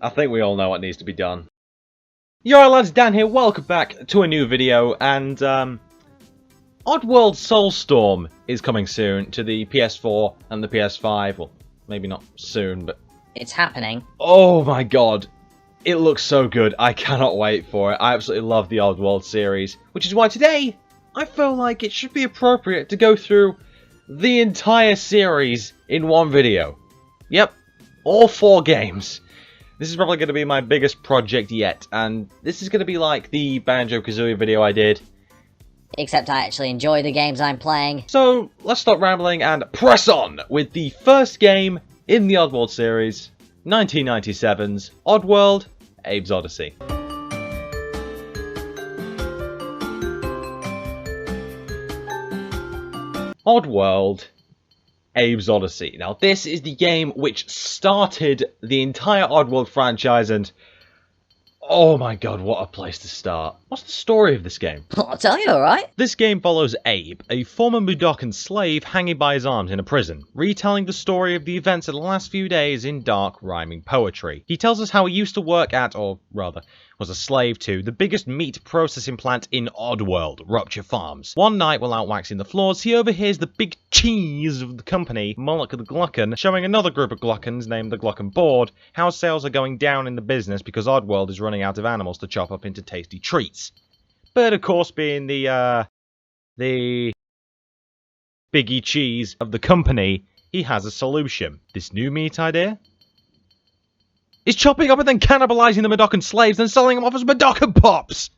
I think we all know what needs to be done. Yo lads, Dan here, welcome back to a new video, and Oddworld Soulstorm is coming soon to the PS4 and the PS5, well, maybe not soon, but... It's happening. Oh my god, it looks so good, I cannot wait for it. I absolutely love the Oddworld series, which is why today, I feel like it should be appropriate to go through the entire series in one video. Yep, all 4 games. This is probably going to be my biggest project yet, and this is going to be like the Banjo-Kazooie video I did. Except I actually enjoy the games I'm playing. So, let's stop rambling and press on with the first game in the Oddworld series, 1997's Oddworld, Abe's Oddysee. Oddworld, Abe's Oddysee. Now, this is the game which started the entire Oddworld franchise, and oh my god, what a place to start. What's the story of this game? I'll tell you, alright? This game follows Abe, a former Mudanchee slave hanging by his arms in a prison, retelling the story of the events of the last few days in dark, rhyming poetry. He tells us how he used to work at, or rather, was a slave to, the biggest meat processing plant in Oddworld, Rupture Farms. One night, while out waxing the floors, he overhears the big cheese of the company, Moloch the Gluckon, showing another group of Gluckons named the Gluckon Board how sales are going down in the business because Oddworld is running out of animals to chop up into tasty treats. But of course, being the biggie cheese of the company, he has a solution. This new meat idea is chopping up and then cannibalizing the Mudanchee slaves and selling them off as Mudanchee Pops!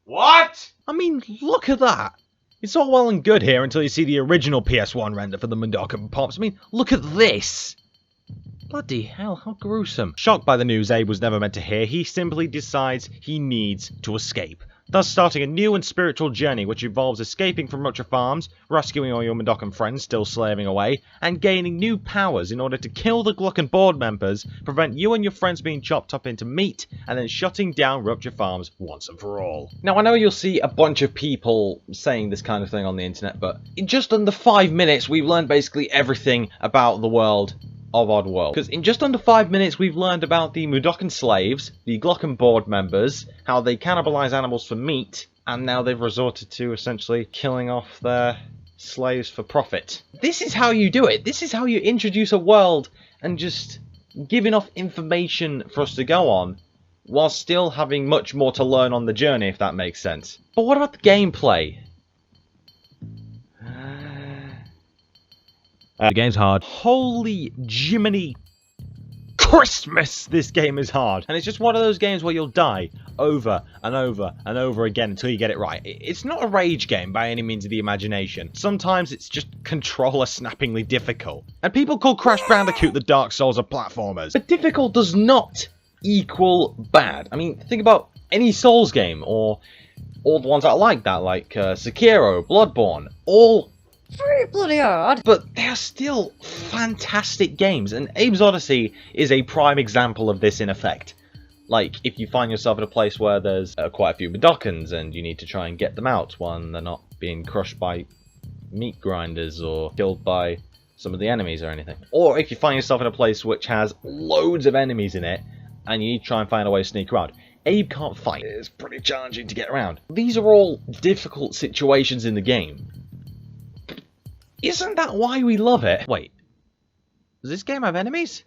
What? I mean, look at that. It's all well and good here until you see the original PS1 render for the Mudanchee Pops. I mean, look at this. Bloody hell, how gruesome. Shocked by the news Abe was never meant to hear, he simply decides he needs to escape, thus starting a new and spiritual journey which involves escaping from Rupture Farms, rescuing all your Mudanchee friends still slaving away, and gaining new powers in order to kill the Gluckon board members, prevent you and your friends being chopped up into meat, and then shutting down Rupture Farms once and for all. Now, I know you'll see a bunch of people saying this kind of thing on the internet, but in just under 5 minutes we've learned basically everything about the world of Oddworld. Because in just under 5 minutes we've learned about the Mudanchee slaves, the Gluckon board members, how they cannibalize animals for meat, and now they've resorted to essentially killing off their slaves for profit. This is how you do it. This is how you introduce a world and just give enough information for us to go on, while still having much more to learn on the journey, if that makes sense. But what about the gameplay? The game's hard. Holy Jiminy Christmas, this game is hard. And it's just one of those games where you'll die over and over and over again until you get it right. It's not a rage game by any means of the imagination. Sometimes it's just controller snappingly difficult. And people call Crash Bandicoot the Dark Souls of platformers. But difficult does not equal bad. I mean, think about any Souls game, or all the ones that are like that, like Sekiro, Bloodborne, all Pretty bloody hard. but they're still fantastic games, and Abe's Oddysee is a prime example of this in effect. Like, if you find yourself in a place where there's quite a few Mudanchees and you need to try and get them out when they're not being crushed by meat grinders or killed by some of the enemies or anything. Or if you find yourself in a place which has loads of enemies in it and you need to try and find a way to sneak around. Abe can't fight. It's pretty challenging to get around. These are all difficult situations in the game. Isn't that why we love it? Wait, does this game have enemies?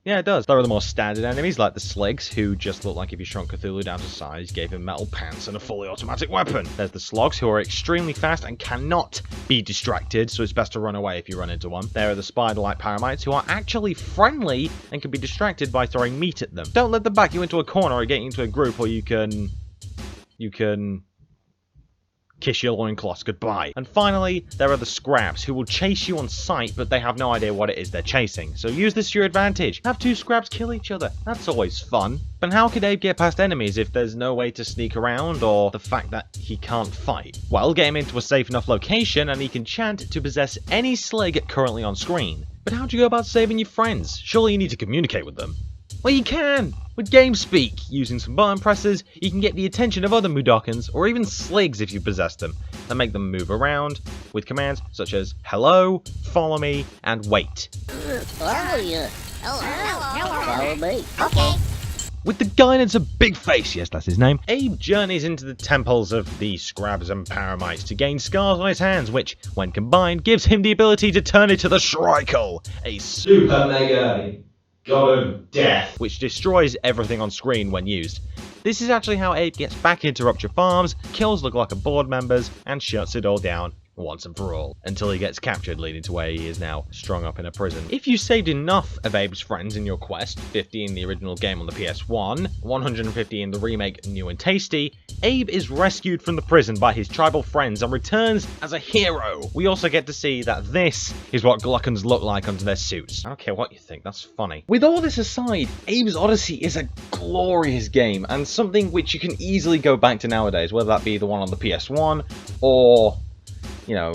Yeah, it does. There are the more standard enemies, like the Sligs, who just look like if you shrunk Cthulhu down to size, gave him metal pants and a fully automatic weapon. There's the Slogs, who are extremely fast and cannot be distracted, so it's best to run away if you run into one. There are the spider-like paramites, who are actually friendly and can be distracted by throwing meat at them. Don't let them back you into a corner or get you into a group, or you can kiss your loincloths goodbye. And finally, there are the Scraps, who will chase you on sight, but they have no idea what it is they're chasing. So use this to your advantage. Have 2 Scraps kill each other. That's always fun. But how could Abe get past enemies if there's no way to sneak around, or the fact that he can't fight? Well, get him into a safe enough location, and he can chant to possess any Slig currently on screen. But how do you go about saving your friends? Surely you need to communicate with them. Well, you can! With GameSpeak, using some button presses, you can get the attention of other Mudokons, or even Sligs if you possess them, and make them move around with commands such as hello, follow me, and wait. Follow you. Hello. Follow me. Okay. With the guidance of Big Face, yes that's his name, Abe journeys into the temples of the Scrabs and Paramites to gain scars on his hands, which, when combined, gives him the ability to turn into the Shrikle, a super mega god of death, which destroys everything on screen when used. This is actually how Abe gets back into Rupture Farms, kills the Glocken board members, and shuts it all down once and for all, until he gets captured, leading to where he is now, strung up in a prison. If you saved enough of Abe's friends in your quest, 50 in the original game on the PS1, 150 in the remake New and Tasty, Abe is rescued from the prison by his tribal friends and returns as a hero. We also get to see that this is what Glockons look like under their suits. I don't care what you think, that's funny. With all this aside, Abe's Oddysee is a glorious game, and something which you can easily go back to nowadays, whether that be the one on the PS1, or, you know,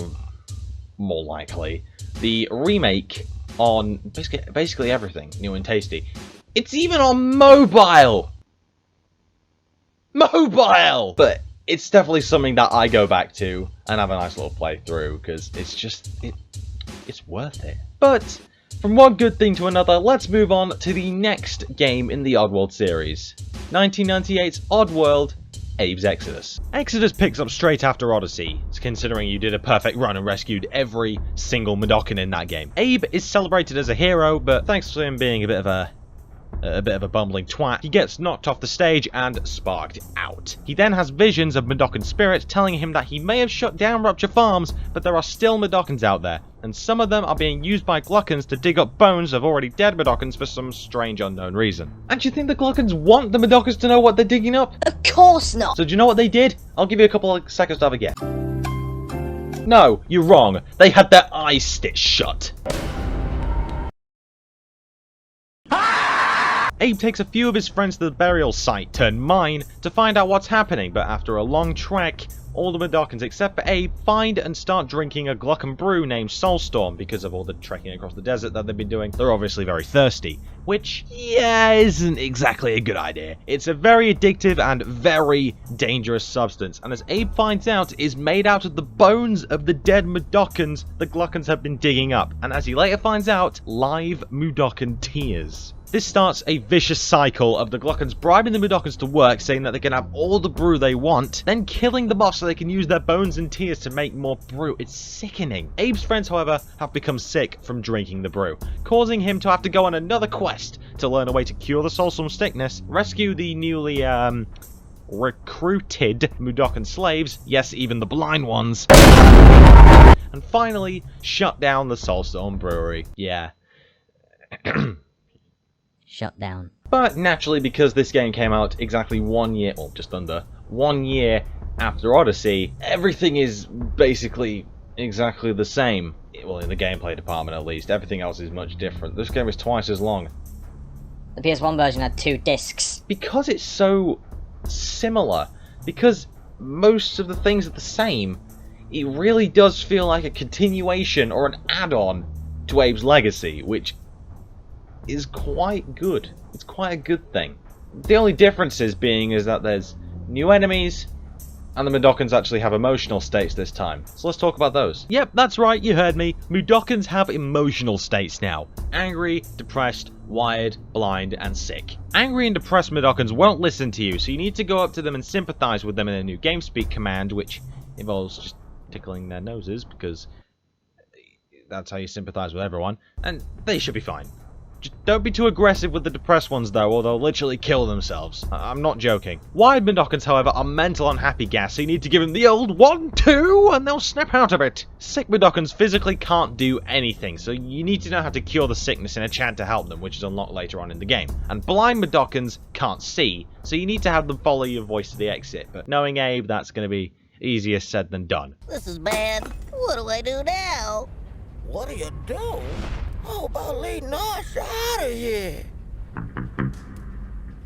more likely, the remake on basically everything, New and Tasty. It's even on mobile! Mobile! But it's definitely something that I go back to and have a nice little playthrough, because it's just, it's worth it. But from one good thing to another, let's move on to the next game in the Oddworld series. 1998's Oddworld, Abe's Exoddus. Exoddus picks up straight after Oddysee, considering you did a perfect run and rescued every single Mudokon in that game. Abe is celebrated as a hero, but thanks to him being a bit of a bumbling twat, he gets knocked off the stage and sparked out. He then has visions of Mudokon spirit telling him that he may have shut down Rupture Farms, but there are still Mudokons out there, and some of them are being used by Glockons to dig up bones of already dead Mudokons for some strange unknown reason. And do you think the Glockons want the Mudokons to know what they're digging up? Of course not! So do you know what they did? I'll give you a couple of seconds to have a guess. No, you're wrong. They had their eyes stitched shut. Abe takes a few of his friends to the burial site, turned mine, to find out what's happening, but after a long trek, all the Mudokons except for Abe find and start drinking a Glocken brew named Soulstorm because of all the trekking across the desert that they've been doing. They're obviously very thirsty, which, yeah, isn't exactly a good idea. It's a very addictive and very dangerous substance, and as Abe finds out, is made out of the bones of the dead Mudokons the Glockons have been digging up, and as he later finds out, live Mudokon tears. This starts a vicious cycle of the Glockons bribing the Mudokons to work, saying that they can have all the brew they want, then killing the boss so they can use their bones and tears to make more brew. It's sickening. Abe's friends, however, have become sick from drinking the brew, causing him to have to go on another quest to learn a way to cure the Soulstorm sickness, rescue the newly, recruited Mudokon slaves, yes, even the blind ones, and finally, shut down the Soulstorm brewery. Yeah. Shut down. But naturally, because this game came out exactly 1 year, or just under 1 year after Oddysee, everything is basically exactly the same. Well, in the gameplay department at least. Everything else is much different. This game is twice as long. The PS1 version had 2 discs. Because it's so similar, because most of the things are the same, it really does feel like a continuation or an add-on to Abe's Legacy, which is quite good. It's quite a good thing. The only differences being is that there's new enemies, and the Mudokons actually have emotional states this time. So let's talk about those. Yep, that's right, you heard me. Mudokons have emotional states now. Angry, depressed, wired, blind, and sick. Angry and depressed Mudokons won't listen to you, so you need to go up to them and sympathize with them in a new GameSpeak command, which involves just tickling their noses, because that's how you sympathize with everyone, and they should be fine. Just don't be too aggressive with the depressed ones though, or they'll literally kill themselves. I'm not joking. Wired Mudokons, however, are mental and happy gas, so you need to give them the old 1-2 and they'll snap out of it. Sick Mudokons physically can't do anything, so you need to know how to cure the sickness in a chant to help them, which is unlocked later on in the game. And blind Mudokons can't see, so you need to have them follow your voice to the exit. But knowing Abe, that's going to be easier said than done. This is bad. What do I do now? What do you do? How about leading us out of here?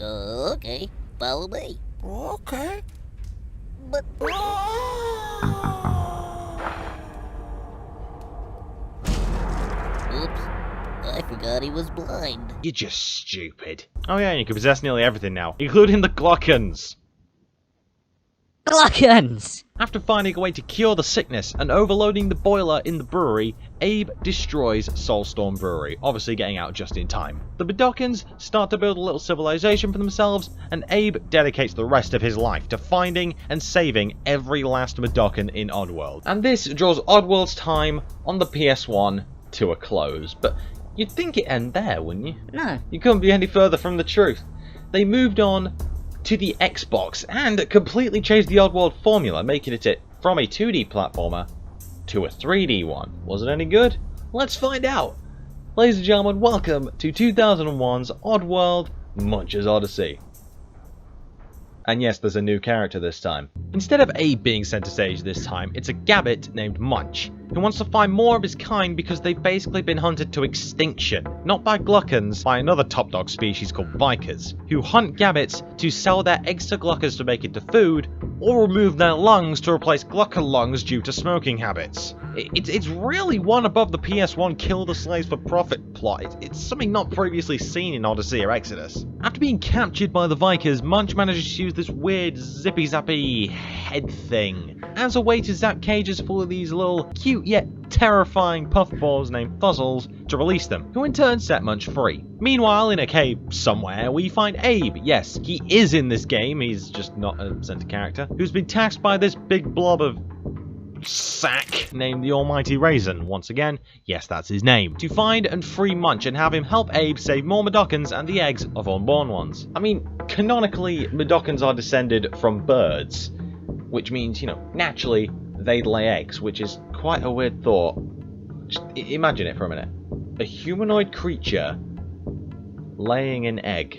Okay, follow me. Okay. But... Oops. I forgot he was blind. You're just stupid. Oh yeah, you can possess nearly everything now, including the Glockens. Glockens! After finding a way to cure the sickness and overloading the boiler in the brewery, Abe destroys Soulstorm Brewery, obviously getting out just in time. The Mudanchees start to build a little civilization for themselves, and Abe dedicates the rest of his life to finding and saving every last Mudanchee in Oddworld. And this draws Oddworld's time on the PS1 to a close, but you'd think it'd end there, wouldn't you? No. You couldn't be any further from the truth. They moved on to the Xbox and completely changed the Oddworld formula, making it from a 2D platformer to a 3D one. Was it any good? Let's find out. Ladies and gentlemen, welcome to 2001's Oddworld Munch's Oddysee. And yes, there's a new character this time. Instead of Abe being centre stage this time, it's a Gabbit named Munch, who wants to find more of his kind because they've basically been hunted to extinction. Not by Glockens, by another top dog species called Vikers, who hunt Gabbits to sell their eggs to Glockers to make into food, or remove their lungs to replace Glocker lungs due to smoking habits. It's really one above the PS1 kill the slaves for profit plot. It's something not previously seen in Oddysee or Exoddus. After being captured by the Vikers, Munch manages to use this weird zippy zappy head thing as a way to zap cages full of these little cute yet terrifying puffballs named Fuzzles to release them, who in turn set Munch free. Meanwhile, in a cave somewhere, we find Abe. Yes, he is in this game, he's just not a centre character, who's been taxed by this big blob of sack named the Almighty Raisin. Once again, yes, that's his name. To find and free Munch and have him help Abe save more Mudanchees and the eggs of unborn ones. I mean, canonically, Mudanchees are descended from birds, which means, you know, naturally, they'd lay eggs, which is quite a weird thought. Just imagine it for a minute. A humanoid creature laying an egg.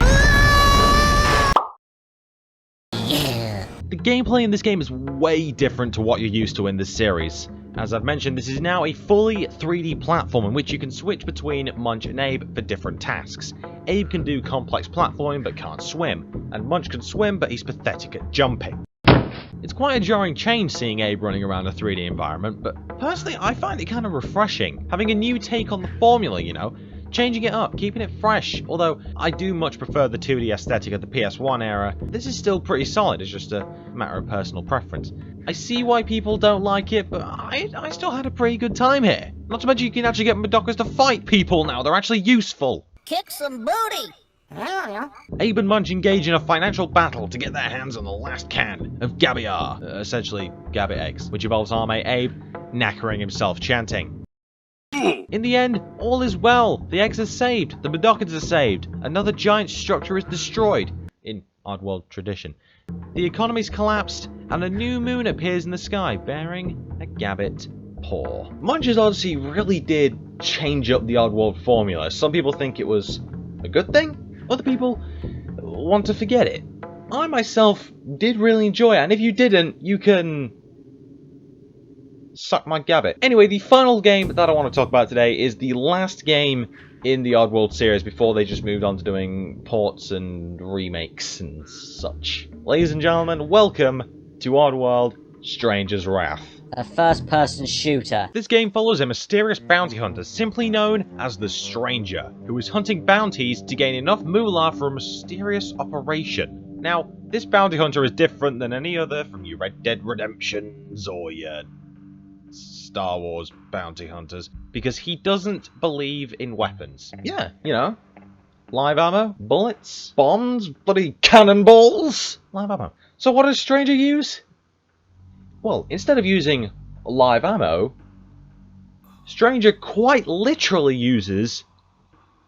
The gameplay in this game is way different to what you're used to in this series. As I've mentioned, this is now a fully 3D platform in which you can switch between Munch and Abe for different tasks. Abe can do complex platforming but can't swim, and Munch can swim but he's pathetic at jumping. It's quite a jarring change seeing Abe running around a 3D environment, but personally I find it kind of refreshing, having a new take on the formula, you know, changing it up, keeping it fresh. Although I do much prefer the 2D aesthetic of the PS1 era, this is still pretty solid, it's just a matter of personal preference. I see why people don't like it, but I still had a pretty good time here. Not to mention you can actually get Mudanchees to fight people now, they're actually useful. Kick some booty! Abe and Munch engage in a financial battle to get their hands on the last can of Gabiar, essentially Gabbit eggs, which involves our mate Abe knackering himself chanting. In the end, all is well. The eggs are saved, the Mudanchees are saved, another giant structure is destroyed, in Oddworld tradition. The economy's collapsed, and a new moon appears in the sky, bearing a Gabbit paw. Munch's Oddysee really did change up the Oddworld formula. Some people think it was a good thing, other people want to forget it. I myself did really enjoy it, and if you didn't, you can suck my gabbit. Anyway, the final game that I want to talk about today is the last game in the Oddworld series before they just moved on to doing ports and remakes and such. Ladies and gentlemen, welcome to Oddworld Stranger's Wrath. A first-person shooter. This game follows a mysterious bounty hunter simply known as the Stranger, who is hunting bounties to gain enough moolah for a mysterious operation. Now, this bounty hunter is different than any other from your Red Dead Redemptions or your Star Wars bounty hunters, because he doesn't believe in weapons. Yeah, you know, live ammo, bullets, bombs, bloody cannonballs, live ammo. So what does Stranger use? Well, instead of using live ammo, Stranger quite literally uses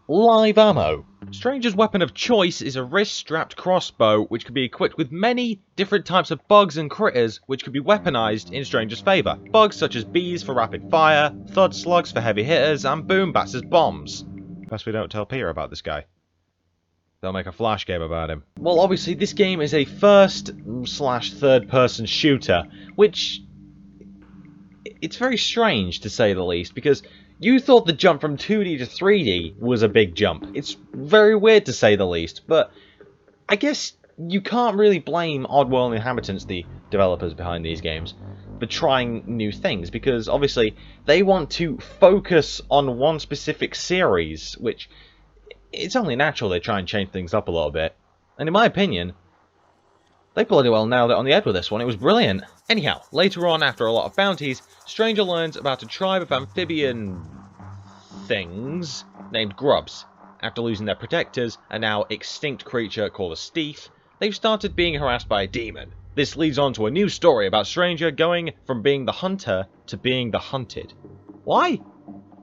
live ammo. Stranger's weapon of choice is a wrist-strapped crossbow, which can be equipped with many different types of bugs and critters, which can be weaponized in Stranger's favor. Bugs such as bees for rapid fire, thud slugs for heavy hitters, and boom bats as bombs. Best we don't tell Peter about this guy. They'll make a flash game about him. Well, obviously, this game is a first/third-person shooter, which it's very strange, to say the least, because you thought the jump from 2D to 3D was a big jump. It's very weird, to say the least, but I guess you can't really blame Oddworld Inhabitants, the developers behind these games. for trying new things, because obviously they want to focus on one specific series, which it's only natural they try and change things up a little bit. And in my opinion, they bloody well nailed it on the head with this one. It was brilliant. Anyhow, later on, after a lot of bounties, Stranger learns about a tribe of amphibian things named grubs. After losing their protectors, a now extinct creature called a Steef, they've started being harassed by a demon. This leads on to a new story about Stranger going from being the hunter to being the hunted. Why?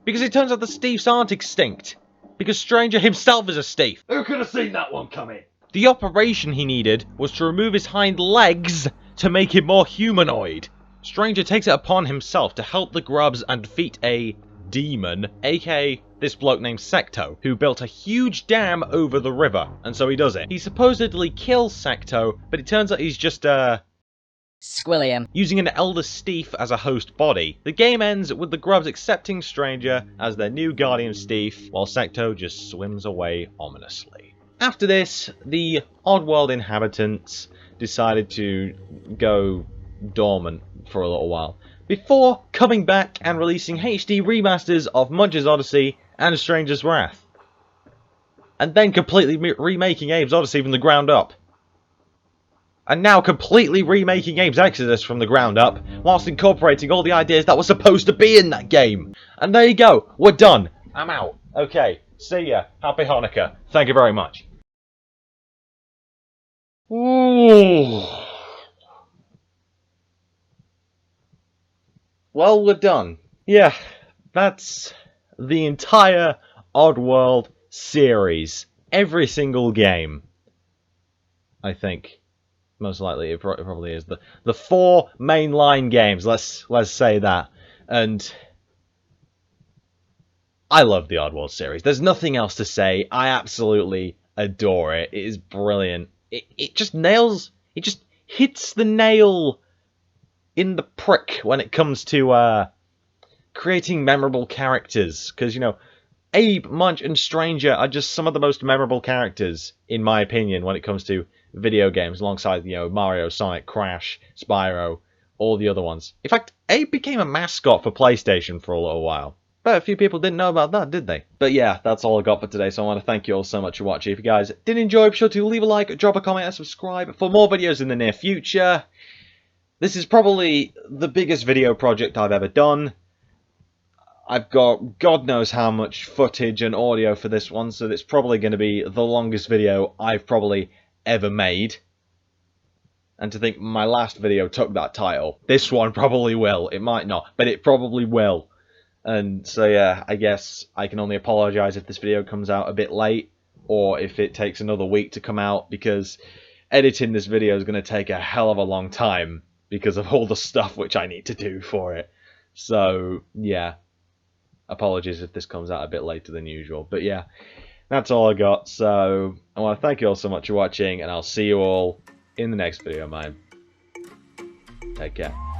Because it turns out the Steefs aren't extinct. Because Stranger himself is a Steef. Who could have seen that one coming? The operation he needed was to remove his hind legs to make him more humanoid. Stranger takes it upon himself to help the grubs and defeat a demon, aka this bloke named Secto, who built a huge dam over the river, and so he does it. He supposedly kills Secto, but it turns out he's just, Squilliam. using an Elder Steef as a host body. The game ends with the grubs accepting Stranger as their new guardian Steef, while Secto just swims away ominously. After this, the Oddworld inhabitants decided to go dormant for a little while, before coming back and releasing HD remasters of Munch's Oddysee and Stranger's Wrath. And then completely remaking Abe's Oddysee from the ground up. And now completely remaking Abe's Exoddus from the ground up, whilst incorporating all the ideas that were supposed to be in that game. And there you go, we're done. I'm out. Okay, see ya. Happy Hanukkah. Thank you very much. Ooh. Well, we're done. Yeah, that's the entire Oddworld series. Every single game. I think. Most likely it probably is. The 4 mainline games, let's say that. And I love the Oddworld series. There's nothing else to say. I absolutely adore it. It is brilliant. It just nails... It just hits the nail in the prick when it comes to creating memorable characters. Because, you know, Abe, Munch, and Stranger are just some of the most memorable characters, in my opinion, when it comes to video games, alongside, you know, Mario, Sonic, Crash, Spyro, all the other ones. In fact, Abe became a mascot for PlayStation for a little while. But a few people didn't know about that, did they? But yeah, that's all I got for today, so I want to thank you all so much for watching. If you guys did enjoy, be sure to leave a like, drop a comment, and subscribe for more videos in the near future. This is probably the biggest video project I've ever done. I've got God knows how much footage and audio for this one, so it's probably going to be the longest video I've probably ever made. And to think my last video took that title. This one probably will. It might not, but it probably will. And so yeah, I guess I can only apologise if this video comes out a bit late, or if it takes another week to come out, because editing this video is going to take a hell of a long time because of all the stuff which I need to do for it. So yeah, apologies if this comes out a bit later than usual. But yeah, that's all I got. So I want to thank you all so much for watching, and I'll see you all in the next video, man. Take care.